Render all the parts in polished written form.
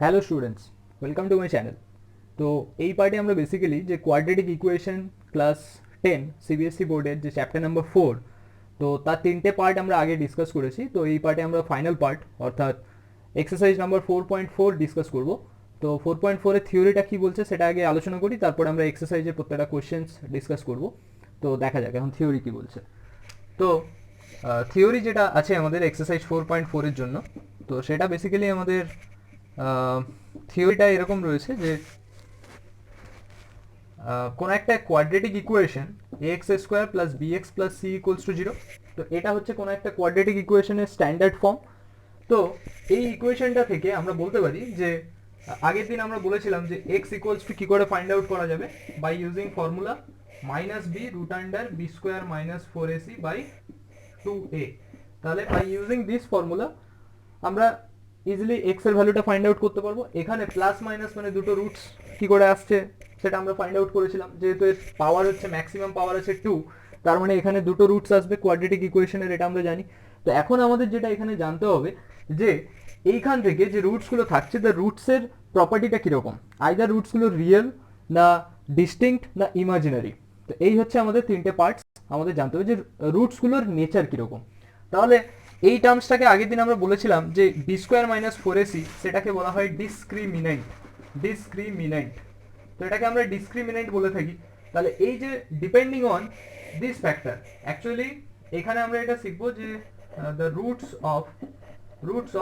Hello students, welcome to my channel. তো এই পার্টে আমরা বেসিক্যালি যে কোয়াড্রেটিক ইকুয়েশন ক্লাস 10 সিবিএসসি বোর্ডের যে চ্যাপ্টার নাম্বার 4, তো তার তিনটে পার্ট আমরা আগে ডিসকাস করেছি। তো এই পার্টে আমরা ফাইনাল পার্ট অর্থাৎ এক্সারসাইজ নাম্বার 4.4 ডিসকাস করব। তো 4.4 এর থিওরিটা কী বলছে সেটা আগে আলোচনা করি, তারপর আমরা এক্সারসাইজের প্রত্যেকটা কোয়েশ্চেন্স ডিসকাস করব। তো দেখা যাক এখন থিওরি কী বলছে। তো থিওরি যেটা আছে আমাদের এক্সারসাইজ 4.4 এর জন্য, তো সেটা বেসিক্যালি আমাদের থিওরিটা এরকম রয়েছে যে কোন একটা quadratic equation x square plus b x plus c equals to 0। তো এটা হচ্ছে কোন একটা কোয়াড্রেটিক ইকুয়েশনের স্ট্যান্ডার্ড ফর্ম। তো এই ইকুয়েশনটা থেকে আমরা বলতে পারি যে আগের দিন আমরা বলেছিলাম যে এক্স ইকুয়ালস টু কী করে ফাইন্ড আউট করা যাবে, by using formula minus b root under b square minus 4ac by 2a। তাহলে বাই ইউজিং দিস ফর্মুলা আমরা ইজিলি এক্স এর ভ্যালুটা ফাইন্ড আউট করতে পারবো। এখানে প্লাস মাইনাস মানে দুটো রুটস কি করে আসছে সেটা আমরা ফাইন্ড আউট করেছিলাম। যেহেতু এর পাওয়ার হচ্ছে ম্যাক্সিমাম পাওয়ার আছে 2, তার মানে এখানে দুটো রুটস আসবে কোয়াড্রেটিক ইকুয়েশনের, এটা আমরা জানি। তো এখন আমাদের যেটা এখানে জানতে হবে যে এইখান থেকে যে রুটসগুলো থাকছে, দ্য রুটসের প্রপার্টিটা কীরকম, আইদার রুটসগুলো রিয়েল না ডিস্টিংক্ট না ইমাজিনারি। তো এই হচ্ছে আমাদের তিনটে পার্টস আমাদের জানতে হবে যে রুটসগুলোর নেচার কীরকম। তাহলে এই টার্মসটাকে আগের দিন আমরা বলেছিলাম যে বি স্কোয়ার মাইনাস 4ac সেটাকে বলা হয় ডিসক্রিমিনেন্ট। ডিসক্রিমিনেন্ট, তো এটাকে আমরা ডিসক্রিমিনেন্ট বলে থাকি। তাহলে এই যে depending on this factor, actually এখানে আমরা এটা শিখবো যে the roots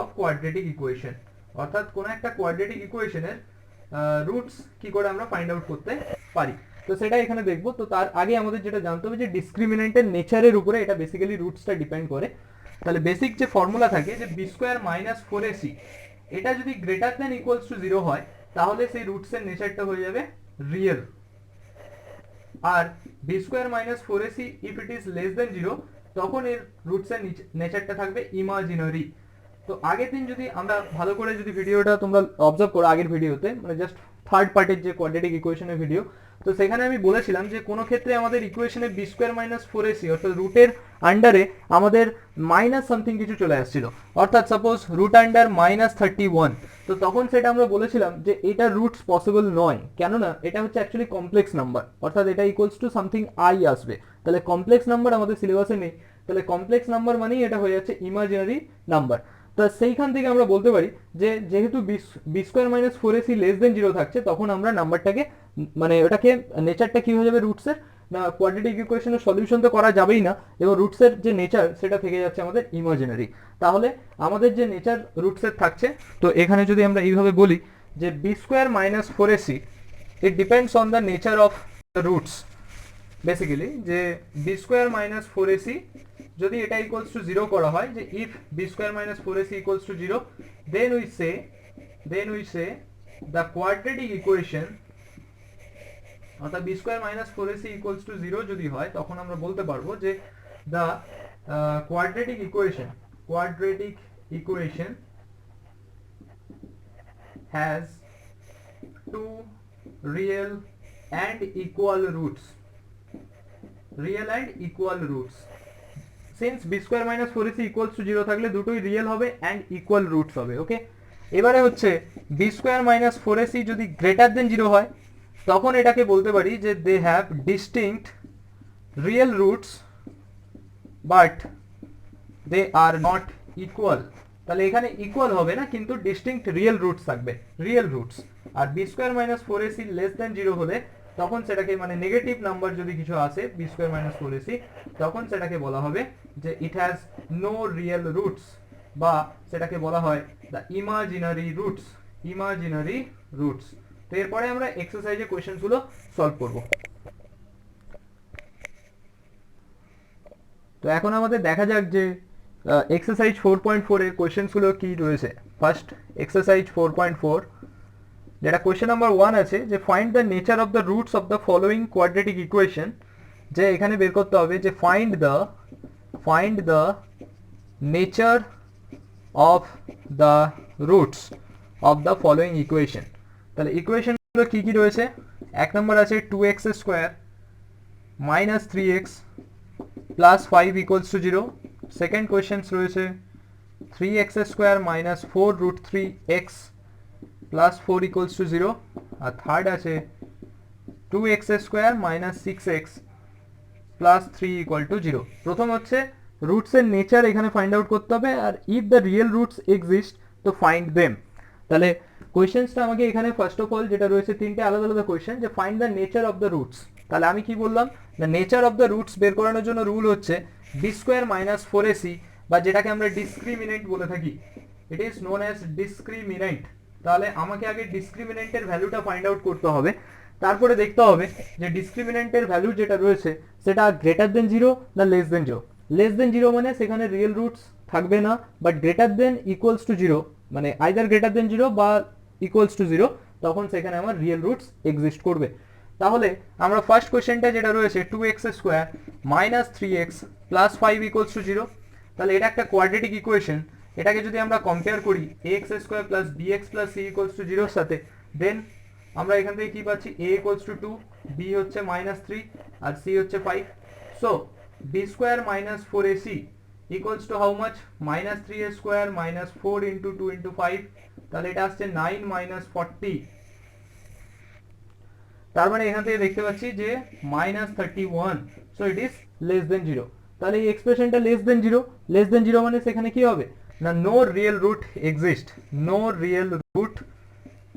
of quadratic equation, অর্থাৎ কোনো একটা কোয়াড্রেটিক ইকুয়েশনের রুটস কি করে আমরা ফাইন্ড আউট করতে পারি, তো সেটা এখানে দেখবো। তো তার আগে আমাদের যেটা জানতে হবে যে ডিসক্রিমিনেন্টের নেচারের উপরে এটা বেসিক্যালি রুটসটা ডিপেন্ড করে। তাহলে বেসিক যে ফর্মুলা থাকে যে বি স্কোয়ার মাইনাস 4ac, এটা যদি গ্রেটার দ্যান ইকুয়ালস টু 0 হয় তাহলে সেই রুটসের নেচারটা হয়ে যাবে রিয়েল। আর B square minus 4ac if it is less than 0, তখন এর রুটসের নেচারটা থাকবে ইমাজিনারি। তো আগের দিন যদি আমরা ভালো করে যদি ভিডিওটা তোমরা অবজার্ভ করো, আগের ভিডিওতে মানে জাস্ট থার্ড পার্টের যে কোয়াড্রেটিক ইকুয়েশনের ভিডিও, তো সেখানে আমি বলেছিলাম যে কোনো ক্ষেত্রে আমাদের ইকুয়েশনে বি স্কোয়ার মাইনাস 4ac অর্থাৎ রুটের আন্ডারে আমাদের মাইনাস সামথিং কিছু চলে আসছিল, অর্থাৎ সাপোজ রুট আন্ডার মাইনাস 31। তো তখন সেটা আমরা বলেছিলাম যে এটা রুটস পসিবল নয়, কেননা এটা হচ্ছে অ্যাকচুয়ালি কমপ্লেক্স নাম্বার, অর্থাৎ এটা ইকুয়ালস টু সামথিং আই আসবে। তাহলে কমপ্লেক্স নাম্বার আমাদের সিলেবাসে নেই, তাহলে কমপ্লেক্স নাম্বার মানেই এটা হয়ে যাচ্ছে ইমাজিনারি নাম্বার। তো সেইখান থেকে আমরা বলতে পারি যে যেহেতু b square minus 4ac less than 0 থাকছে, তখন আমরা নাম্বারটাকে মানে ওটাকে নেচারটা কি হয়ে যাবে রুটসের, না কোয়াড্রেটিক ইকুয়েশনের সলিউশন তো করা যাবেই না, এবং রুটসের যে নেচার সেটা থেকে যাচ্ছে আমাদের ইমাজিনারি। তাহলে আমাদের যে নেচার রুটসের থাকছে, তো এখানে যদি আমরা এইভাবে বলি যে B square minus 4ac it depends on the nature of the roots. Basically যে বি স্কোয়ার মাইনাস 4ac যদি এটা ইকুয়ালস টু 0 করা হয়, যে if B square minus 4ac equals to 0, then we say the quadratic equation, অর্থাৎ B square minus 4ac equals to 0 যদি হয়, তখন আমরা বলতে পারবো যে the quadratic equation has two real and equal roots. Since B square minus 4ac equals to 0 থাকলে দুটোই রিয়েল হবে অ্যান্ড ইকুয়াল রুটস হবে। ওকে, এবারে হচ্ছে বি স্কোয়ার মাইনাস 4ac যদি গ্রেটার দেন 0 হয়, তখন এটাকে বলতে পারি যে they have distinct real roots but they are not equal. তাহলে এখানে ইকুয়াল হবে না, কিন্তু ডিস্টিংক্ট রিয়েল রুটস থাকবে, রিয়েল রুটস। আর B square minus 4ac less than 0 হলে তখন সেটাকে মানে নেগেটিভ নাম্বার যদি কিছু আসে বি স্কোয়ার মাইনাস 4ac, তখন সেটাকে বলা হবে যে it has no real roots, বা সেটাকে বলা হয় দ্য ইমাজিনারি রুটস। তো এরপরে আমরা এক্সারসাইজের কোয়েশ্চেনগুলো সলভ করব। তো এখন আমাদের দেখা যাক যে এক্সারসাইজ 4.4 এর কোয়েশ্চেনগুলো কি রয়েছে। ফার্স্ট এক্সারসাইজ 4.4, যেটা কোয়েশ্চেন নাম্বার 1 আছে যে find the nature of the roots of the following quadratic equation. যে এখানে বের করতে হবে যে find the nature of the roots of the following equation. তাহলে ইকুয়েশনগুলো কি কি রয়েছে, এক নম্বর আছে 2x square minus 3x plus 5 equals to 0। Second question রয়েছে 3x square minus 4 root 3x plus 4 equals to 0, আর থার্ড আছে 2x square minus 6x plus 3 equal to 0। প্রথম হচ্ছে রুটসের নেচার এখানে ফাইন্ড আউট করতে হবে, আর if the real roots exist to find them. তাহলে কোয়েশ্চেন্সটা আমাকে এখানে ফার্স্ট অফ অল যেটা রয়েছে তিনটে আলাদা আলাদা কোয়েশ্চেন, যে find the nature of the roots. তাহলে আমি কি বললাম, the nature of the roots বের করানোর জন্য রুল হচ্ছে বি স্কোয়ার মাইনাস 4ac, বা যেটাকে আমরা ডিসক্রিমিনেন্ট বলে থাকি, it is known as discriminant. তাহলে আমাকে আগে ডিসক্রিমিনেন্টের ভ্যালুটা ফাইন্ড আউট করতে হবে, তারপরে দেখতে হবে যে ডিসক্রিমিনেন্টের ভ্যালু যেটা রয়েছে সেটা গ্রেটার দেন 0 না লেস দেন 0। লেস দেন 0 মানে সেখানে রিয়েল রুটস থাকবে না, but greater than equals to 0 মানে আইদার গ্রেটার দেন 0 বা ইকুয়ালস টু 0, তখন সেখানে আমার রিয়েল রুটস এক্সিস্ট করবে। তাহলে আমরা ফার্স্ট কোশ্চেনটা যেটা রয়েছে 2x square minus 3x plus 5 equals to 0, তাহলে এটা একটা কোয়াড্রেটিক ইকুয়েশন। এটাকে যদি আমরা কম্পেয়ার করি ax square plus bx plus c equals to 0 এর সাথে, দেন আমরা এখান থেকে কি পাচ্ছি, a ইকুয়ালস টু 2, b হচ্ছে মাইনাস 3 আর c হচ্ছে 5। So b square minus 4ac equals two how much, minus 3a square minus 4 into 2 into 5, তাহলে এটা আসছে 9 মাইনাস 40। তার মানে এখান থেকে দেখতে পাচ্ছি যে minus 31, so it is less than 0। তাহলে এই এক্সপ্রেশনটা লেস দেন 0, লেস দেন 0 মানে সেখানে কি হবে না, no real root exist, no real root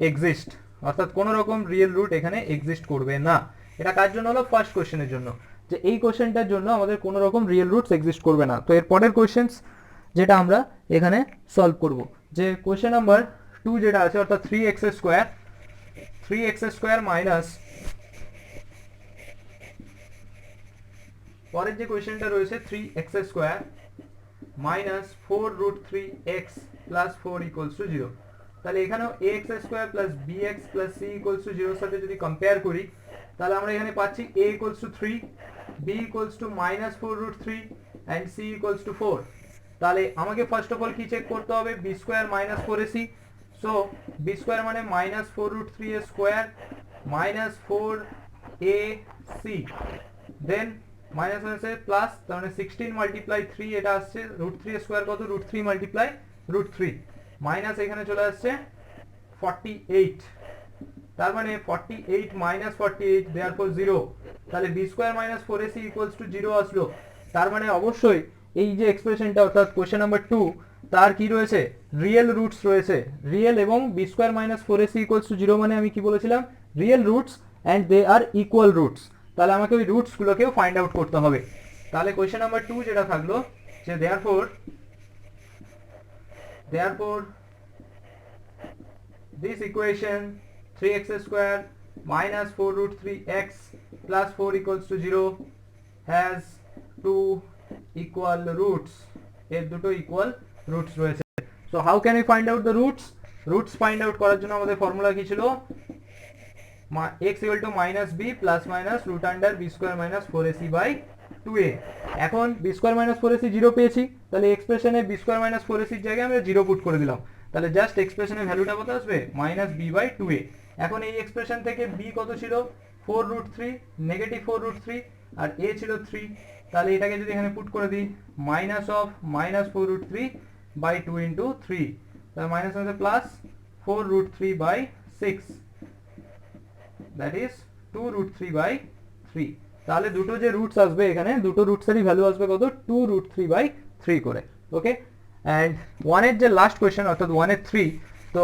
exist, অর্থাৎ কোনো রকম রিয়েল রুট এখানে এক্সিস্ট করবে না। এটা কার জন্য হলো, ফার্স্ট কোশ্চেনের জন্য, যে এই কোশ্চেনটার জন্য আমাদের কোনো রকম রিয়েল রুটস এক্সিস্ট করবে না। তো এর পরের কোশ্চেন্স যেটা আমরা এখানে সলভ করব, যে কোশ্চেন নাম্বার 2 যেটা আছে, অর্থাৎ 3x স্কোয়ার মাইনাস, পরের যে কোয়েশ্চেনটা রয়েছে 3x square minus 4 root 3x plus 4 equals to 0। তাহলে এখানেও ax square plus bx plus c equals to 0 এর সাথে যদি কম্পেয়ার করি, তাহলে আমরা এখানে পাচ্ছি a equals to 3, b equals to minus 4 root 3 and c equals to 4। তাহলে আমাকে ফার্স্ট অফ অল কি চেক করতে হবে, b square minus 4ac, so b square মানে minus 4 root 3a square minus 4ac, then minus হয়েছে plus, তার মানে 16 multiply 3, এটা আসছে রুট 3 স্কোয়ার কত, রুট 3 মাল্টিপ্লাই রুট 3, মাইনাস এখানে চলে আসছে 48, তার মানে 48 মাইনাস 48 দেয়ারফর 0। তাহলে b square minus 4ac equals to 0 আসলো। তার মানে অবশ্যই এই যে এক্সপ্রেশনটা, অর্থাৎ কোশ্চেন নাম্বার 2, তার কি রয়েছে, রিয়েল রুটস রয়েছে, রিয়েল, এবং b square minus 4ac equals to 0 মানে আমি কি বলেছিলাম, real roots and they are equal roots. তাহলে আমাকে ওই রুটসগুলোকেও ফাইন্ড আউট করতে হবে। তাহলে কোয়েশ্চেন নাম্বার 2 যেটা থাকলো, যে therefore this equation 3x square minus 4 root 3x plus 4 equals to 0 has two equal roots, এর দুটো ইকুয়াল রুটস রয়েছে। So how can we find out the roots find out করার জন্য আমাদের ফর্মুলা কি ছিল, x equal to minus b plus minus root under b square minus 4ac by 2a। এখন b square minus 4ac 0 পেয়েছি, তাহলে এক্সপ্রেশনে b square minus 4ac এর জায়গায় আমরা 0 পুট করে দিলাম, তাহলে জাস্ট এক্সপ্রেশনের ভ্যালুটা কত আসবে, মাইনাস b by 2a। এখন এই এক্সপ্রেশন থেকে b কত ছিল, 4 root 3, নেগেটিভ 4 root 3, আর a ছিল 3, তাহলে এটাকে যদি এখানে পুট করে দিই, minus of minus 4 root 3 by 2 into 3, তাহলে মাইনাস হচ্ছে plus 4 root 3 by 6, that is 2 root 3 by 3। তাহলে দুটো যে রুটস আসবে এখানে, দুটো রুটসেরই ভ্যালু আসবে কত, 2 root 3 by 3 করে। ওকে, অ্যান্ড 1 এর যে লাস্ট কোয়েশ্চেন, অর্থাৎ 1 এর 3, তো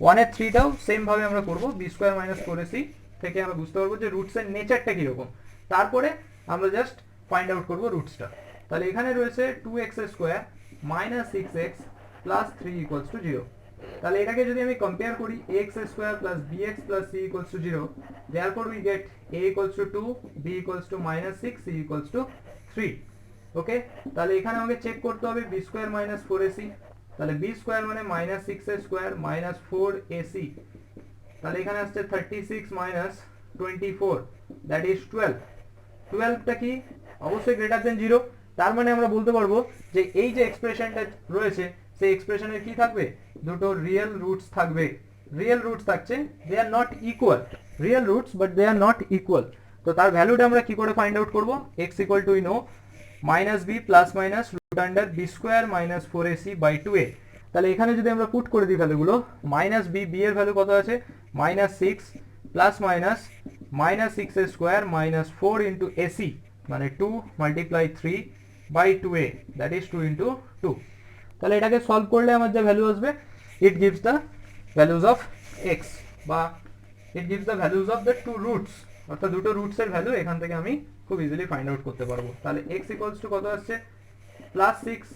1 এর 3টাও সেম ভাবে আমরা করব, b স্কয়ার মাইনাস 4ac থেকে আমরা বুঝতে পারবো যে রুটসের নেচারটা কিরকম, তারপরে আমরা জাস্ট ফাইন্ড আউট করব রুটসটা। তাহলে এখানে রয়েছে 2x square minus 6x plus 3 equals to 0। তাহলে এটাকে যদি আমি কম্পেয়ার করি, ax square plus bx plus c equals to 0, therefore we get a equals to 2, b equals to minus 6, c equals to 3। ওকে, তাহলে এখানে আমাকে চেক করতে হবে b স্কয়ার মাইনাস 4ac, তাহলে b স্কয়ার মানে minus 6a square minus 4ac, তাহলে এখানে আসছে 36 মাইনাস 24, দ্যাট ইজ 12। 12টা কি, অবশ্যই গ্রেটার দেন 0, তার মানে আমরা বলতে পারবো যে এই যে এক্সপ্রেশনটা রয়েছে সেই এক্সপ্রেশনের কি থাকবে, দুটো রিয়েল রুটস থাকবে। রিয়েল রুটস থাকছে, they are not equal, real roots but they are not equal. তো তার ভ্যালুটা আমরা কি করে ফাইন্ড আউট করব, x equal to no minus b plus minus root under b square minus 4ac by 2a। তাহলে এখানে যদি আমরা পুট করে দিই ভ্যালুগুলো, মাইনাস বি, বি এর ভ্যালু কত আছে minus six, plus minus minus six এর square minus four into a c মানে two multiply three by two a, that is two into two. তাহলে এটাকে সলভ করলে আমার যা ভ্যালু আসবে, it gives the values of x, বা it gives the values of the two roots, অর্থাৎ দুটো রুটসের ভ্যালু এখান থেকে আমি খুব ইজিলি ফাইন্ড আউট করতে পারবো। তাহলে এক্স ইকুয়ালস টু কত আসছে প্লাস সিক্স,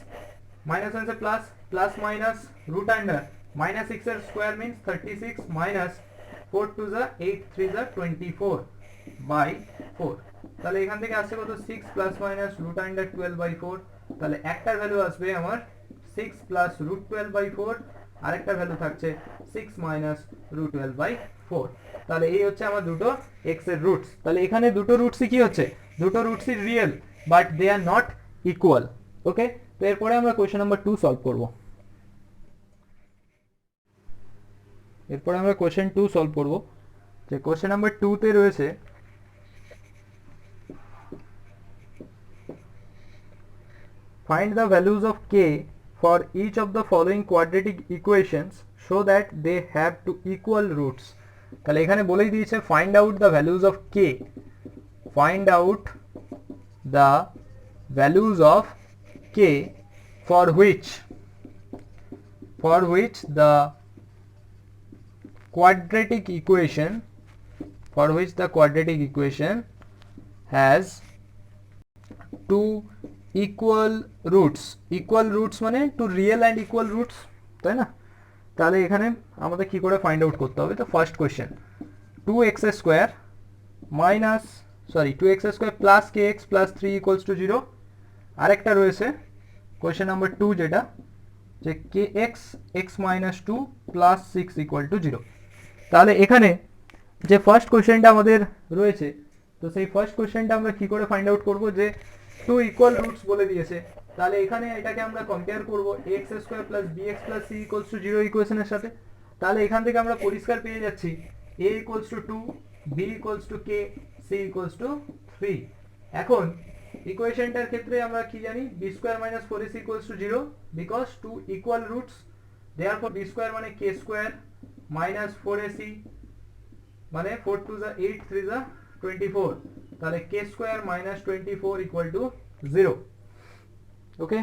মাইনাস আছে plus, plus minus root under minus six এর স্কোয়ার মিনস 36 মাইনাস 4 টু যা 8 3 যা 24 বাই 4। তাহলে এখান থেকে আসছে কত 6 plus minus root under 12 by 4। তাহলে একটার ভ্যালু আসবে আমার 6 প্লাস রুট 12 বাই 4, আরেকটা ভ্যালু থাকছে 6 মাইনাস রুট 12 বাই 4। তাহলে এই হচ্ছে আমার দুটো x এর রুটস। তাহলে এখানে দুটো রুটসই কি হচ্ছে, দুটো রুটসই real, but they are not equal. Okay, তো এরপরে আমরা কোয়েশ্চেন নাম্বার 2 সলভ করব। এরপরে আমরা কোয়েশ্চেন 2 সলভ করব। যে কোয়েশ্চেন নাম্বার 2 তে রয়েছে find the values of k for each of the following quadratic equations so that they have two equal roots। তাহলে এখানে বলেই দিয়েছে find out the values of k, find out the values of k for which the quadratic equation has two equal roots মানে two real and equal roots, তাই না? তাহলে এখানে আমাদের কি করে ফাইন্ড আউট করতে হবে? তো first question, 2x square minus two x square plus k x plus 3 equals to 0। আরেকটা রয়েছে কোয়েশ্চেন নাম্বার 2 যেটা, যে k x x minus 2 plus 6 equal to 0। তাহলে এখানে যে ফার্স্ট কোয়েশ্চেনটা আমাদের রয়েছে, তো সেই ফার্স্ট কোয়েশ্চেনটা আমরা কি করে ফাইন্ড আউট করব? যে টু ইকুয়াল রুটস বলে দিয়েছে, তাহলে এখানে এটাকে আমরা কম্পেয়ার করব x square plus B x plus c equals to 0 ইকুয়েশনের সাথে। তাহলে এখান থেকে আমরা পরিষ্কার পেয়ে যাচ্ছি a equals to 2, b equals to k, c equals to 3। এখন ইকুয়েশনটার ক্ষেত্রে আমরা কি জানি, b square minus 4ac equals to 0 because two equal roots, therefore b square মানে কে স্কোয়ার মাইনাস 4ac মানে 4 টু যা 8 3 যা 24, তাহলে কে স্কোয়ার মাইনাস 24 ইকুয়াল টু 0। ওকে,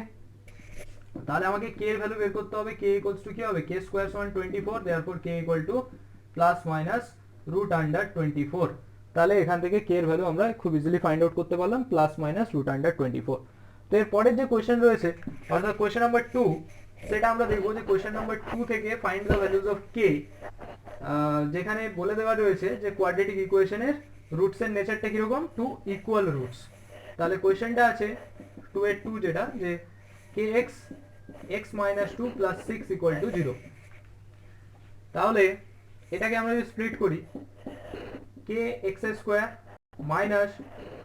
তাহলে আমাকে কে এর ভ্যালু বের করতে হবে। কে ইকুয়ালস টু কি হবে, কে স্কোয়ার সমান 24, therefore k equal to plus minus root under 24। তাহলে এখান থেকে কে এর ভ্যালু আমরা খুব ইজিলি ফাইন্ড আউট করতে পারলাম, প্লাস মাইনাস রুট আন্ডার 24। তো এর পরের যে কোয়েশ্চেন রয়েছে অর্থাৎ কোয়েশ্চেন নাম্বার 2, সেটা আমরা দেখবো যে কোয়েশ্চেন নাম্বার 2 থেকে ফাইন্ড দ্য ভ্যালুজ অফ কে, যেখানে বলে দেওয়া রয়েছে যে কোয়াড্রেটিক ইকুয়েশনের রুটসের নেচারটা কিরকম, টু ইকুয়াল রুটস। তাহলে কোয়েশ্চেনটা আছে 2 এর 2 যেটা, যে k x x minus 2 plus 6 equal to 0। তাহলে এটাকে আমরা যদি স্প্লিট করি, কে এক্স স্কোয়ার মাইনাস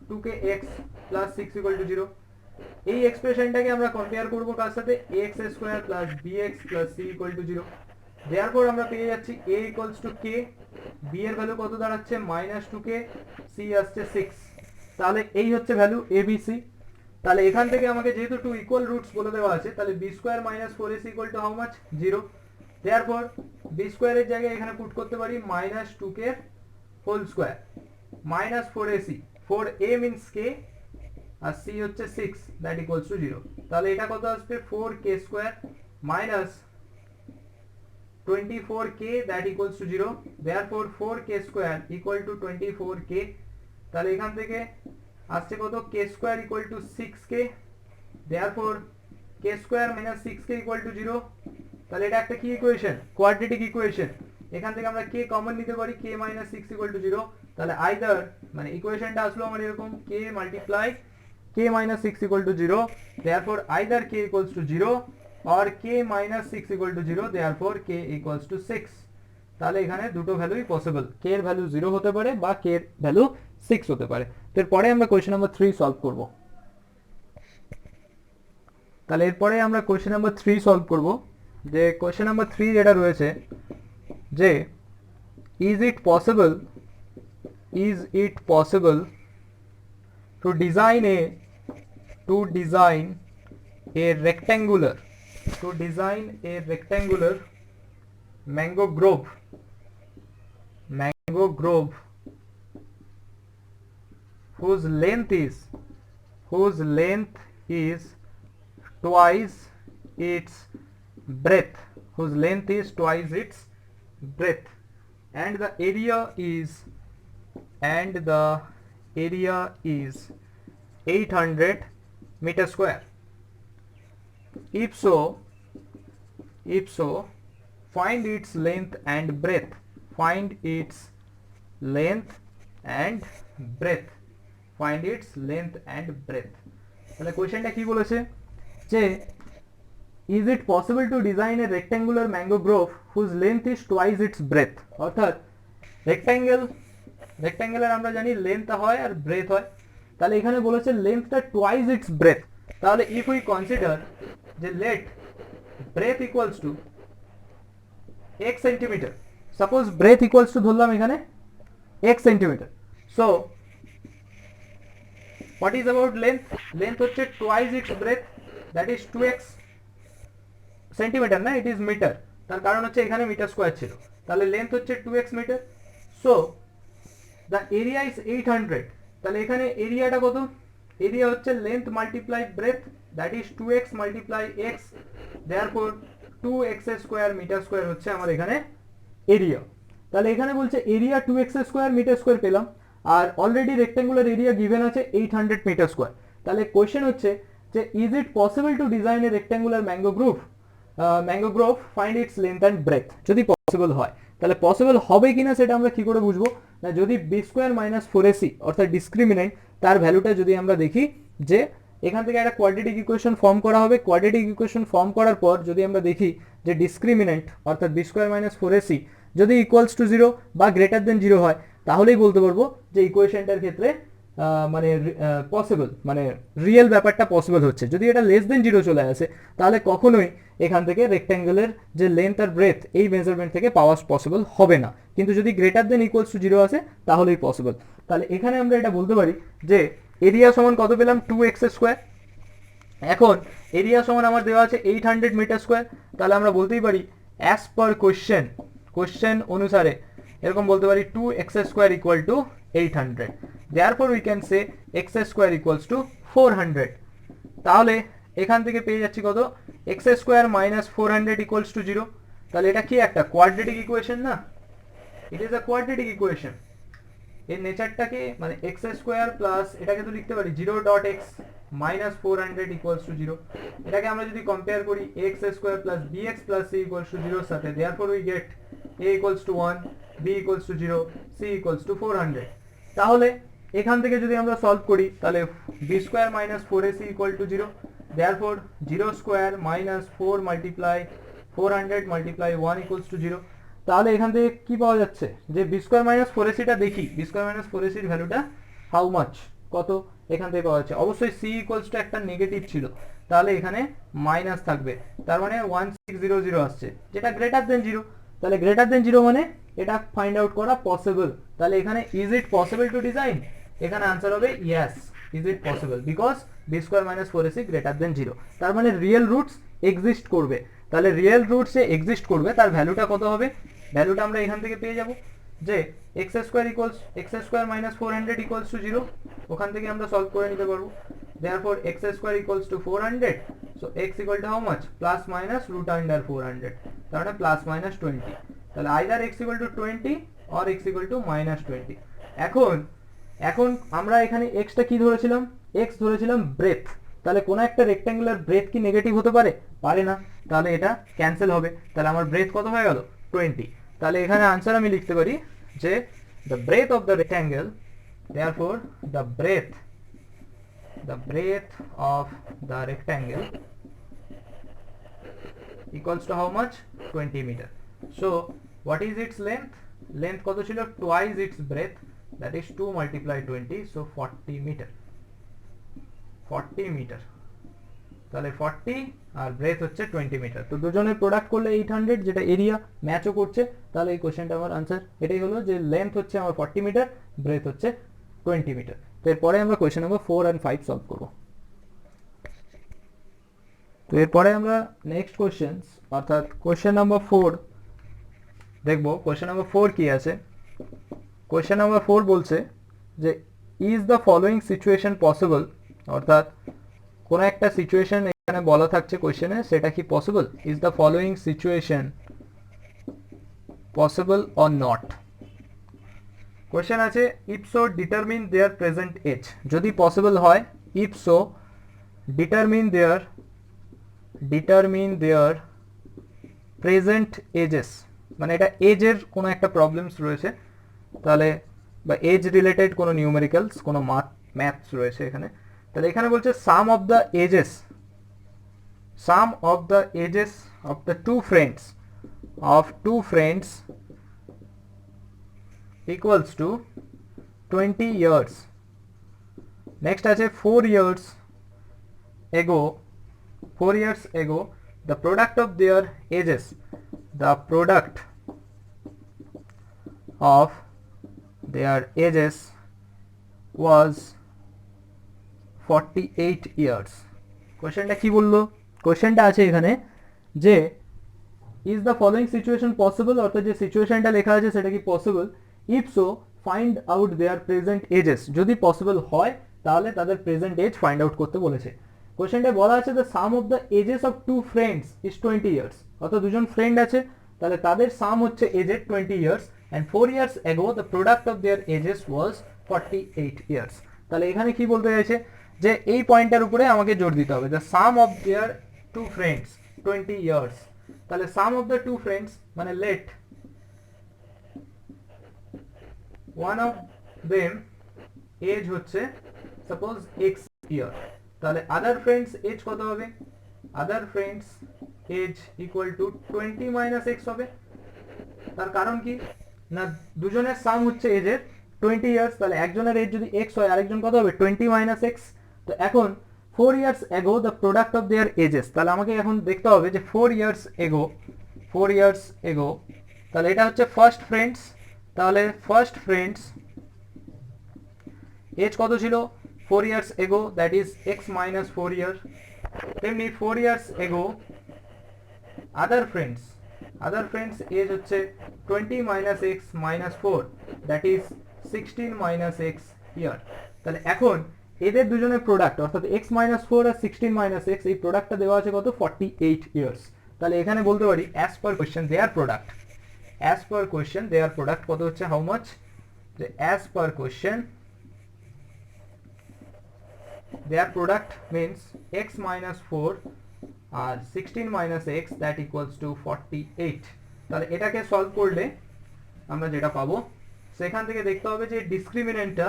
2কে এক্স প্লাস 6 ইকুয়াল টু 0, এই এক্সপ্রেশনটাকে আমরা কম্পেয়ার করবো কার সাথে, x square plus B x plus C equal to 0। Therefore আমরা পেয়ে যাচ্ছি a equals to k, b এর ভ্যালু কত দাঁড়াচ্ছে মাইনাস 2k, সি আসছে 6। তাহলে এই হচ্ছে ভ্যালু এ বি সি। তাহলে এখান থেকে আমাকে যেহেতু টু ইকুয়াল রুটস বলে দেওয়া আছে, তাহলে b square minus 4ac equal to how much, 0। Therefore b স্কোয়ারের জায়গায় এখানে পুট করতে পারি minus 2k whole square minus 4ac, 4a means k আর c হচ্ছে 6, দ্যাট ইকুয়ালস টু 0। তাহলে এটা কত আসবে 4k square minus 24k, that equals to 0, therefore 4k square equal to 24k। তাহলে এখান থেকে আসছে কত, k square equal to 6k, therefore k square minus 6k equal to 0। তাহলে এটা একটা কি ইকুয়েশন, কোয়াড্রেটিক ইকুয়েশন। এখান থেকে আমরা k কমন নিতে পারি, k minus 6 equal to 0। তাহলে আইদার মানে ইকুয়েশনটা আসলো আমার এরকম, k multiply k minus 6 equal to 0, therefore either k equals to 0 or k minus 6 equal to 0, therefore k equals to 6। তাহলে এখানে দুটো ভ্যালুই পসিবল, k এর ভ্যালু 0 হতে পারে বা k এর ভ্যালু 6 হতে পারে। এরপরে আমরা কোয়েশ্চেন নাম্বার 3 সলভ করব। তাহলে এরপরে আমরা কোয়েশ্চেন নাম্বার 3 সলভ করব। যে কোয়েশ্চেন নাম্বার 3 যেটা রয়েছে, যে is it possible to design A rectangular to design a rectangular mango grove whose length is twice its breadth, and the area is 800 meter square. If so, find its length and breadth. Find its length and breadth. তাহলে কোয়েশ্চেনটা কি বলেছে যে is it possible to design a rectangular mango grove whose length is twice its breadth? অর্থাৎ রেক্ট্যাঙ্গেলের আমরা জানি length হয় আর breadth হয়, তাহলে এখানে বলেছে লেন্থটা টুয়াইস ইটস ব্রেথ। তাহলে ইফ উই কনসিডার যে let breadth equals to x centimetre, suppose breadth equals to ধরলাম এখানে x centimetre, so what is about length হচ্ছে twice its breadth, that is 2x centimetre না, ইট ইজ মিটার, তার কারণ হচ্ছে এখানে মিটার স্কোয়ার ছিল, তাহলে লেন্থ হচ্ছে 2x metre. So the area is 800, তাহলে এখানে এরিয়াটা কত? এরিয়া হচ্ছে length multiply breadth, that is 2x multiply x, therefore 2x square metre square হচ্ছে আমার এখানে এরিয়া। তাহলে এখানে বলছে area 2x square metre square পেলাম, আর অলরেডি রেক্ট্যাঙ্গুলার এরিয়া গিভেন আছে 800 মিটার স্কোয়ার। তাহলে কোয়েশ্চেন হচ্ছে যে is it possible to design a rectangular mango grove find its length and breadth. যদি পসিবল হয়, তাহলে পসিবল হবে কিনা সেটা আমরা কি করে বুঝবো? না, যদি বি স্কোয়ার মাইনাস 4ac অর্থাৎ ডিসক্রিমিনেন্ট তার ভ্যালুটা যদি আমরা দেখি যে এখান থেকে একটা কোয়াড্রেটিক ইকুয়েশন ফর্ম করা হবে, কোয়াড্রেটিক ইকুয়েশন ফর্ম করার পর যদি আমরা দেখি যে ডিসক্রিমিনেন্ট অর্থাৎ বি স্কোয়ার মাইনাস 4ac যদি ইকুয়ালস টু 0 বা গ্রেটার দেন 0 হয়, তাহলেই বলতে পারবো যে ইকুয়েশনটার ক্ষেত্রে মানে পসিবল, মানে রিয়েল ব্যাপারটা পসিবল হচ্ছে। যদি এটা লেস দেন 0 চলে আসে, তাহলে কখনোই এখান থেকে রেক্ট্যাঙ্গেলের যে লেন্থ আর ব্রেথ এই মেজারমেন্ট থেকে পাওয়া পসিবল হবে না, কিন্তু যদি গ্রেটার দেন ইকুয়ালস টু 0 আসে তাহলেই পসিবল। তাহলে এখানে আমরা এটা বলতে পারি যে এরিয়া সমান কত পেলাম? 2x square. এখন এরিয়া সমান আমার দেওয়া আছে 800 মিটার স্কোয়ার, তাহলে আমরা বলতেই পারি অ্যাজ পার কোশ্চেন অনুসারে এরকম বলতে পারি 2x square equal to 800, therefore we can say x square equals to 400। তাহলে এখান থেকে পেয়ে যাচ্ছি কত? x square minus 400 equals to 0। তাহলে এটা কি একটা কোয়াড্রেটিক ইকুয়েশন না? It is a quadratic equation. এর নেচারটাকে মানে x স্কোয়ার প্লাস এটাকে তো লিখতে পারি 0.x মাইনাস 400 ইকুয়ালস টু 0। এটাকে আমরা যদি কম্পেয়ার করি x square plus bx plus c equals to 0 এর সাথে, therefore we get a equals to 1, b equals to 0, c equals to 400। তাহলে এখান থেকে যদি আমরা সলভ করি তাহলে b square minus 4ac equal to 0, therefore 0 square minus 4 multiply 400 multiply 1 equals to 0। তাহলে এখান থেকে কি পাওয়া যাচ্ছে যে b স্কোয়ার মাইনাস 4ac-টা দেখি, b স্কোয়ার মাইনাস 4ac-র ভ্যালুটা হাউ মাচ, কত এখান থেকে পাওয়া যাচ্ছে? অবশ্যই c ইকুয়ালস টু একটা নেগেটিভ ছিল, তাহলে এখানে মাইনাস থাকবে, তার মানে 1600 আসছে, যেটা গ্রেটার দেন 0। তাহলে গ্রেটার দেন 0 মানে এটা ফাইন্ড আউট করা পসিবল। তাহলে এখানে is it possible to design, এখানে আনসার হবে yes, is it possible, because b square minus 4ac greater than 0। তার মানে রিয়েল রুটস এক্সিস্ট করবে। তাহলে রিয়েল রুটসে এক্সিস্ট করবে, তার ভ্যালুটা কত হবে? ভ্যালুটা আমরা এখান থেকে পেয়ে যাব যে x square minus 400 equals to 0, ওখান থেকে আমরা সলভ করে নিতে পারবো। therefore x square equals to 400, so x equal to how much? Plus minus root under 400, তার মানে প্লাস মাইনাস 20। তাহলে either x equal to 20 or x equal to minus 20। এখন আমরা এখানে x-টা কি ধরেছিলাম? x ধরেছিলাম ব্রেথ। তাহলে কোন একটা রেক্ট্যাঙ্গুলার ব্রেথ কি নেগেটিভ হতে পারে? পারে না, তাহলে এটা ক্যান্সেল হবে। তাহলে আমার ব্রেথ কত হয়ে গেল? 20। তাহলে এখানে আনসার আমি লিখতে পারি যে the breadth of the rectangle, therefore the breadth of the rectangle equals to how much? 20 meter. So what is its length? Length কত ছিল? twice its breadth, that is 2 multiply 20, so 40 meter. তাহলে 40 আর breadth হচ্ছে 20 metre. তো দুজনের product করলে 800, যেটা area ম্যাচও করছে, তাহলে এই কোশ্চেনটা আমার আনসার এটাই হলো যে লেন্থ হচ্ছে আমার 40 মিটার, ব্রেথ হচ্ছে 20 মিটার। তো এরপরে আমরা কোশ্চেন নাম্বার 4 and 5 সলভ করব। তো এরপরে আমরা নেক্সট কোশ্চেন্স অর্থাৎ কোশ্চেন নাম্বার 4 দেখব। কোশ্চেন নাম্বার 4 কি আছে? কোশ্চেন নাম্বার 4 বলছে যে is the following situation possible, অর্থাৎ কোন একটা সিচুয়েশন এখানে বলা থাকছে কোশ্চেনে, সেটা কি possible? Is the following situation possible or not. Question আছে if so determine their present age. যদি পসিবল হয়, if so determine their present ages, মানে এটা এজের কোনো একটা প্রবলেমস রয়েছে তাহলে, বা এজ রিলেটেড কোনো নিউমেরিক্যালস, কোনো ম্যাথস রয়েছে এখানে, তাহলে এখানে বলছে sum of the ages of the two friends equals to 20 years. Next আছে 4 years ago the product of their ages was 48 years. কোশ্চেনটা কি বললো? কোশ্চেনটা আছে এখানে যে is the following situation possible, অর্থাৎ যে সিচুয়েশনটা লেখা আছে সেটা কি possible. If so find out their present ages, যদি পসিবল হয় তাহলে তাদের প্রেজেন্ট এজ ফাইন্ড আউট করতে বলেছে। কোশ্চেনটা বলা আছে the sum of the ages of two friends is 20 years, অর্থাৎ দুজন ফ্রেন্ড আছে তাহলে তাদের সাম হচ্ছে এজের 20 years, and 4 years ago the product of their ages was 48 years. তাহলে এখানে কি বলতে চাইছে যে এই পয়েন্টটার উপরে আমাকে জোর দিতে হবে, the sum of their two friends 20 years. তাহলে sum of the two friends মানে let one of them age হচ্ছে সাপোজ x ইয়ার, তাহলে আদার ফ্রেন্ডস এজ কত হবে? Other friend's age equal to 20 minus x হবে। তার কারণ কি না, দুজনের সাম হচ্ছে এজের 20 ইয়ার্স, তাহলে একজনের এজ যদি x হয় আরেকজন কত হবে? 20 মাইনাস x। তো এখন 4 years ago the product of their ages, তাহলে আমাকে এখন দেখতে হবে যে 4 ইয়ার্স এগো, তাহলে এটা হচ্ছে ফার্স্ট ফ্রেন্ডস, তাহলে ফার্স্ট ফ্রেন্ডস এজ কত ছিল? 4 ইয়ার্স এগো, দ্যাট ইজ x মাইনাস 4 ইয়ার। তেমনি 4 ইয়ার্স এগো আদার ফ্রেন্ডস এজ হচ্ছে 20 minus x minus 4, that is 16 minus x year. তাহলে এখন এদের দুজনের প্রোডাক্ট অর্থাৎ x মাইনাস 4 আর 16 মাইনাস x, এই প্রোডাক্টটা দেওয়া আছে কত? 48 ইয়ার্স। তাহলে এখানে বলতে পারি as per question their product কত হচ্ছে? How much? যে as per question their product means x minus 4 আর 16 minus x, that equals to 48। তাহলে এটাকে সলভ করলে আমরা যেটা পাবো সেখান থেকে দেখতে হবে যে ডিসক্রিমিনেন্টটা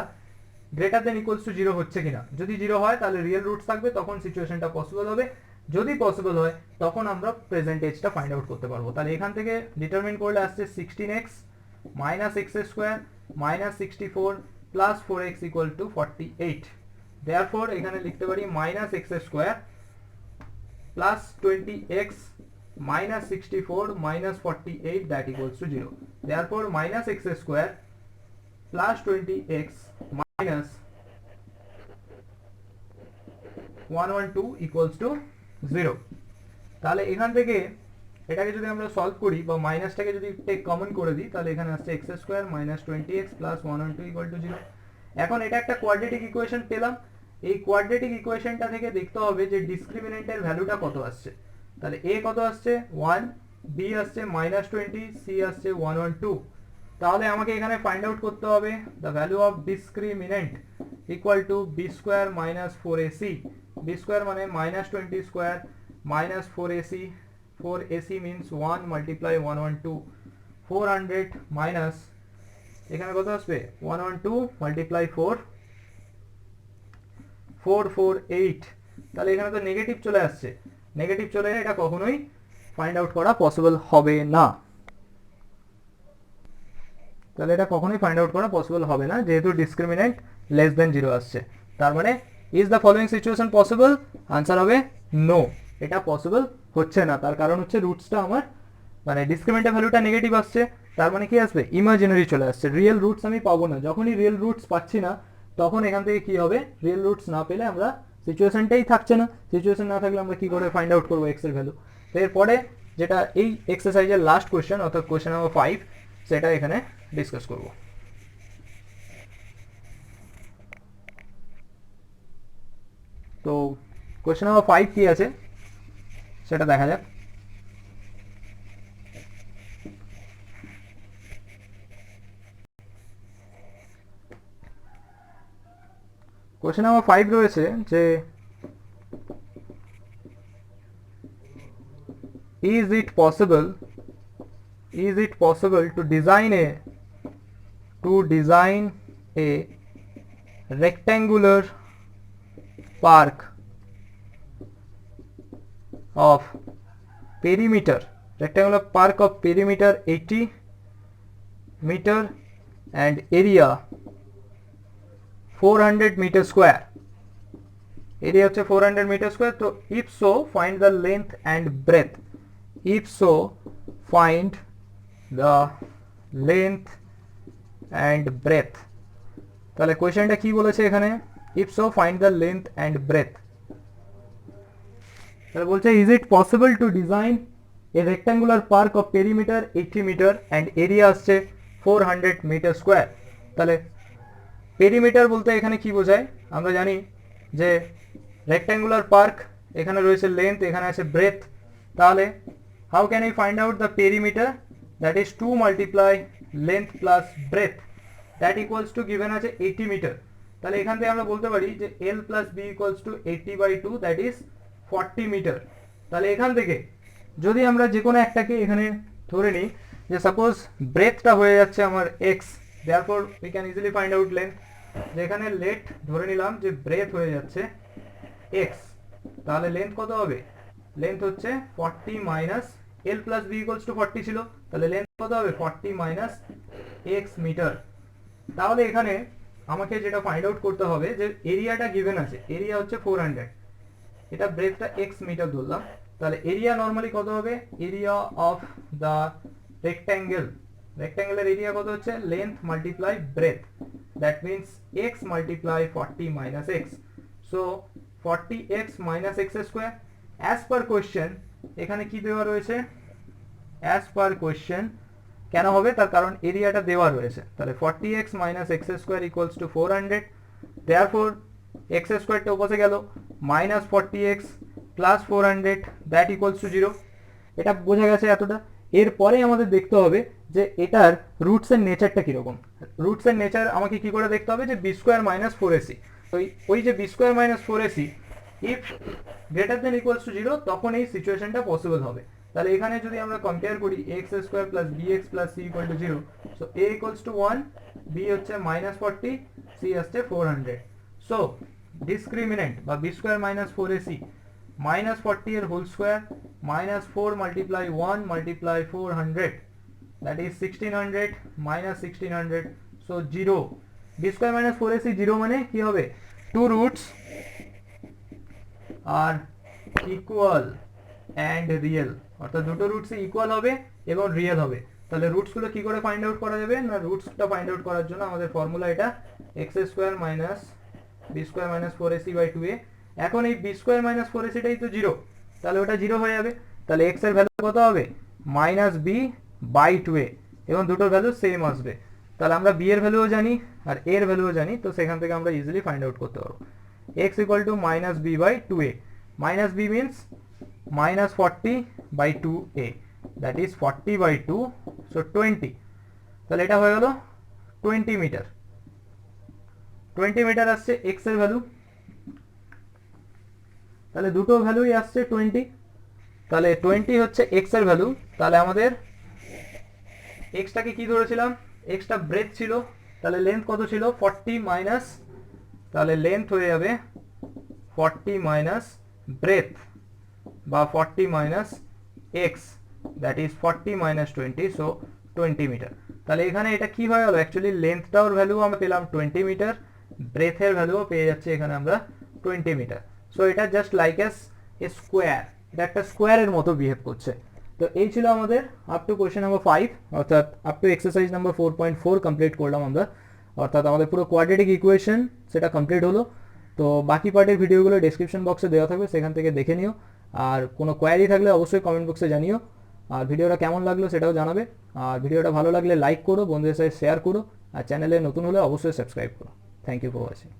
গ্রেটার দেন ইকুয়ালস টু 0 হচ্ছে কিনা। যদি 0 হয় তাহলে রিয়েল রুটস থাকবে, তখন সিচুয়েশনটা পসিবল হবে। যদি পসিবল হয় তখন আমরা প্রেজেন্ট এজটা ফাইন্ড আউট করতে পারবো। তাহলে এখান থেকে ডিটারমিন করলে আসছে 16x minus x square minus 64 plus 4x equal to 48। Therefore এখানে লিখতে পারি minus x square plus 20x minus 64 minus 48, that equals to 0. Therefore minus x square plus 20x minus 112 equals to 0. তাহলে এখান থেকে এটাকে যদি আমরা সলভ করি বা মাইনাসটাকে যদি টেক কমন করে দিই তাহলে এখানে আসছে x square minus 20x plus 112 equal to 0. এখন এটা একটা কোয়াড্রেটিক ইকুয়েশন পেলাম। এই কোয়াড্রেটিক ইকুয়েশনটা থেকে দেখতে হবে যে ডিসক্রিমিনেন্টের ভ্যালুটা কত আসছে। তাহলে a কত আসছে 1, b আসছে -20, c আসছে 112। তাহলে আমাকে এখানে ফাইন্ড আউট করতে হবে the value of discriminant equal to b square minus 4ac। b square মানে -20 square minus 4ac, 4ac means 1 multiply 112, 400 minus এখানে কত আসবে 112 multiply 4, 448। তাহলে এখানে তো নেগেটিভ চলে আসছে, নেগেটিভ চলে এলে এটা কখনোই ফাইন্ড আউট করা পসিবল হবে না। তাহলে এটা কখনোই ফাইন্ড আউট করা পসিবল হবে না যেহেতু ডিসক্রিমিনেন্ট লেস দেন 0 আসছে। তার মানে is the following situation possible? Answer হবে নো, এটা পসিবল হচ্ছে না। তার কারণ হচ্ছে রুটসটা আমার মানে ডিসক্রিমিনেন্টের ভ্যালুটা নেগেটিভ আসছে, তার মানে কি আসবে ইমাজিনারি চলে আসছে, রিয়েল রুটস আমি পাবো না। যখনই রিয়েল রুটস পাচ্ছি না তখন এখান থেকে কি হবে, রিয়েল রুটস না পেলে আমরা সিচুয়েশনটাই থাকছে না, সিচুয়েশন না থাকলে আমরা কি করে ফাইন্ড আউট করবো এক্স এর ভ্যালু। তো এরপরে যেটা এই এক্সারসাইজের লাস্ট কোয়েশ্চেন অর্থাৎ কোয়েশ্চেন নাম্বার 5 সেটা এখানে ডিসকাস করব। তো কোয়েশ্চেন নাম্বার 5 কি আছে সেটা দেখা যাক। কোয়েশ্চেন নাম্বার 5 রয়েছে যে is it possible to design a rectangular park of perimeter 80 meter and area 400 meter square, area হচ্ছে 400 মিটার স্কোয়ার। তো if so find the length and breadth, if so find the length and breadth. তাহলে কোয়েশ্চেনটা কি বলেছে এখানে, if so find the length and breadth. তাহলে বলছে is it possible to design a rectangular park of perimeter 80 metre and area আসছে 400 metre square. তাহলে perimeter বলতে এখানে কি বোঝায়, আমরা জানি যে রেক্ট্যাঙ্গুলার পার্ক এখানে রয়েছে লেন্থ, এখানে আছে ব্রেথ। তাহলে how can I find out the perimeter, that is 2 multiply length plus breadth that equals to given আছে 80 মিটার। তাহলে এখান থেকে আমরা বলতে পারি যে l plus B equals to 80/2 that is 40 metre. তাহলে এখান থেকে যদি আমরা যে কোনো একটাকে এখানে ধরে নিই যে সাপোজ ব্রেথটা হয়ে যাচ্ছে আমার x, therefore we can easily find out length. যেখানে লেট ধরে নিলাম যে ব্রেথ হয়ে যাচ্ছে এক্স, তাহলে লেন্থ কত হবে, লেন্থ হচ্ছে 40 minus L plus B equals to 40 ছিল, তাহলে লেন্থ কত হবে 40 মাইনাস এক্স মিটার। তাহলে এখানে আমাকে যেটা ফাইন্ড আউট করতে হবে যে এরিয়াটা গিভেন আছে, এরিয়া হচ্ছে 400, এটা ব্রেথটা এক্স মিটার ধরলাম। তাহলে এরিয়া নর্মালি কত হবে, এরিয়া অফ দ্য রেক্ট্যাঙ্গেল, রেক্ট্যাঙ্গেলের এরিয়া কত হচ্ছে length multiply breadth, that means x multiply 40 minus x. So 40x minus x square as per question এখানে কি দেওয়া রয়েছে, অ্যাজ পার কোয়েশ্চেন কেন হবে তার কারণ এরিয়াটা দেওয়া রয়েছে। তাহলে 40x minus x square equals to 400, therefore x স্কোয়ারটা উপরে গেল minus 40x plus 400 that equals to 0। এটা বোঝা গেছে এতটা। এরপরে আমাদের দেখতে হবে যে এটার রুটসের নেচারটা কীরকম। রুটসের নেচার আমাকে কি করে দেখতে হবে যে বি স্কোয়ার মাইনাস 4ac, তো ওই যে B square minus 4ac if greater than equals to 0 তখন এই সিচুয়েশনটা পসিবল হবে। তাহলে এখানে যদি আমরা কম্পেয়ার করি x square plus B x plus C equal to 0, so A equals to 1, B হচ্ছে মাইনাস 40, সি আসছে 400। সো ডিসক্রিমিনেন্ট বা B square minus 4ac minus 40 এর whole square minus 4 multiply 1 multiply 400 that is 1600 minus 1600, so 0। B square minus 4ac 0 মানে কি হবে, two roots are equal and real, অর্থাৎ দুটো রুটসই equal হবে এবং রিয়েল হবে। তাহলে রুটসগুলো কি করে ফাইন্ড আউট করা যাবে না, রুটসটা ফাইন্ড আউট করার জন্য আমাদের ফর্মুলা এটা x square minus B square minus 4ac/2a। এখন এই বি স্কোয়ার মাইনাস 4ac-টাই তো 0, তাহলে ওটা 0 হয়ে যাবে। তাহলে এক্স এর ভ্যালু কত হবে মাইনাস b/2a এবং দুটোর ভ্যালু সেম আসবে। তাহলে আমরা বি এর ভ্যালুও জানি আর এ এর ভ্যালুও জানি, তো সেখান থেকে আমরা ইজিলি ফাইন্ড আউট করতে পারবো x equal to minus b/2a, minus b means minus 40/2a that is 40/2, so 20। তাহলে এটা হয়ে গেল 20 মিটার, 20 মিটার আসছে এক্স এর ভ্যালু। তাহলে দুটো ভ্যালুই আসছে 20, তাহলে 20 হচ্ছে এক্স এর ভ্যালু। তাহলে আমাদের এক্সটাকে কি ধরেছিলাম, এক্সটা ব্রেথ ছিল, তাহলে লেন্থ কত ছিল 40 মাইনাস, তাহলে লেন্থ হয়ে যাবে 40 মাইনাস ব্রেথ বা 40 minus x that is 40 minus 20, so 20 metre. তাহলে এখানে এটা কি হয়ে গেল, অ্যাকচুয়ালি লেন্থটার ভ্যালু আমরা পেলাম 20 মিটার, ব্রেথের ভ্যালুও পেয়ে যাচ্ছে এখানে আমরা 20 মিটার। সো এটা জাস্ট লাইক এ স্কোয়ার, এটা একটা স্কোয়ারের মতো বিহেভ করছে। তো এই ছিল আমাদের আপ টু কোয়েশ্চেন নাম্বার 5, অর্থাৎ up to exercise number 4.4 complete করলাম আমরা, অর্থাৎ আমাদের পুরো কোয়াড্রেটিক ইকুয়েশন সেটা কমপ্লিট হলো। তো বাকি পার্টের ভিডিওগুলো ডেসক্রিপশন বক্সে দেওয়া থাকবে, সেখান থেকে দেখে নিও। আর কোনো কোয়ারি থাকলে অবশ্যই কমেন্ট বক্সে জানিও। আর ভিডিওটা কেমন লাগলো সেটাও জানাবে। আর ভিডিওটা ভালো লাগলে লাইক করো, বন্ধুদের সাথে শেয়ার করো, আর চ্যানেলে নতুন হলে অবশ্যই সাবস্ক্রাইব করো। Thank you for watching.